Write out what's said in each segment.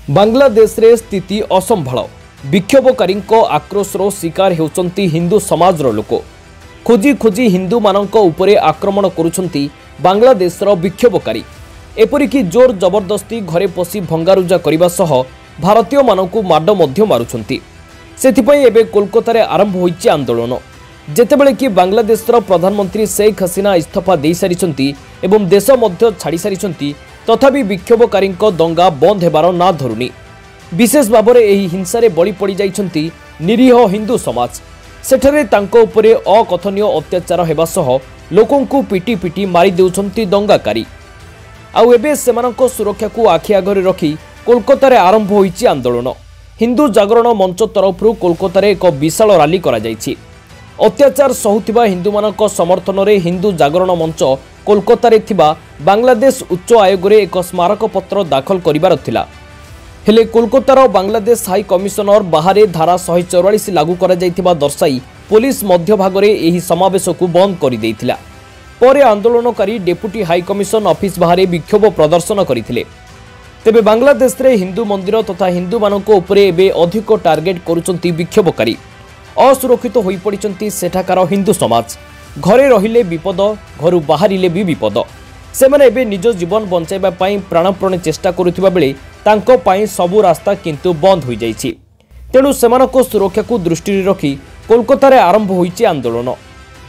बांग्लादेश रे स्थिति असंभाल विक्षोभकारी आक्रोशर शिकार होउछंती हिंदू समाज लोक खोजी खोजी हिंदू मानक उपरे आक्रमण करुछंती बांग्लादेशर विक्षोभकारी एपरिकी जोर जबरदस्ती घरे पशि भंगारुजा करबा सह भारतीय मानकु माड मध्य मारुछंती। सेथिपई एबे कोलकाता रे आरंभ होईछि आंदोलन जेतेबेले कि बांग्लादेशर प्रधानमंत्री शेख हसीना इस्तीफा दे सारिछंती एवं देश मध्य छाड़ी सारिछंती तथापि विक्षोभकारी दंगा बंद हेबार ना धरुनी। विशेष भाव में यह हिंसा बली पड़ जाइछंती निरीह हिंदू समाज सेठरे तांको उपरे अकथनीय अत्याचार हेबा सह लोकंकु पिटी पिटी मारी देउछंती दंगाकारी। आउ एबे सेमानक सुरक्षा को आखि आगरे रखी कोलकाता रे आरंभ होईछि आंदोलन। हिंदू जागरण मंच तरफरु कोलकाता रे एक विशाल रैली करा जाइछि। अत्याचार सहुथिबा हिंदू मानक समर्थन रे हिंदू जागरण मंच कोलकाता रे थिबा बांग्लादेश उच्च आयोग रे एक स्मारक पत्र दाखल करिबार थिला। हेले कोलकातार बांग्लादेश हाई कमिशनर बाहर धारा 144 लागू करा जाइथिबा दर्शाई पुलिस मध्य भागरे एही समावेश को बंद करि देइथिला। परे आंदोलनकारी डेपुटी हाई कमिशन ऑफिस बाहर विक्षोभ प्रदर्शन करथिले। तेबे बांग्लादेश रे हिंदू मंदिर तथा हिंदू मानक उपरे एबे अधिक टार्गेट करूचंती विक्षोभकारी। असुरक्षित होई पड़िचंती सेठाकार हिंदू समाज। घरे रहिले विपद घरु बाहरिले भी विपद। सेमाने एबे निज जीवन बंचाइबा पई प्राणपण चेष्टा करुथिबा बेले तांको पई सबु रास्ता किंतु बंद होई जाइछि। तेणु सेमानको सुरक्षा को दृष्टि रखी कोलकाता रे आरंभ होईछि आंदोलन।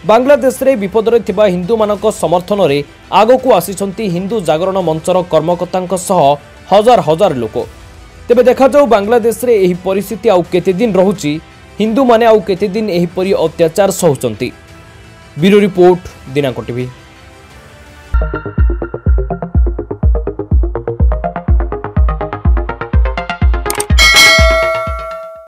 बांग्लादेश रे विपद रे थिबा हिंदू मानक समर्थन रे आगो को आसीचंती हिंदू जागरण मंचर कर्मकर्तांक सह हजार हजार लोक। तेबे देखा जाऊ बांग्लादेश रे एही परिस्थिति आउ केते दिन रहुछि, हिंदू माने आउ केते दिन एही परि अत्याचार सहुचंती। ब्यूरो रिपोर्ट दिनांक टीवी।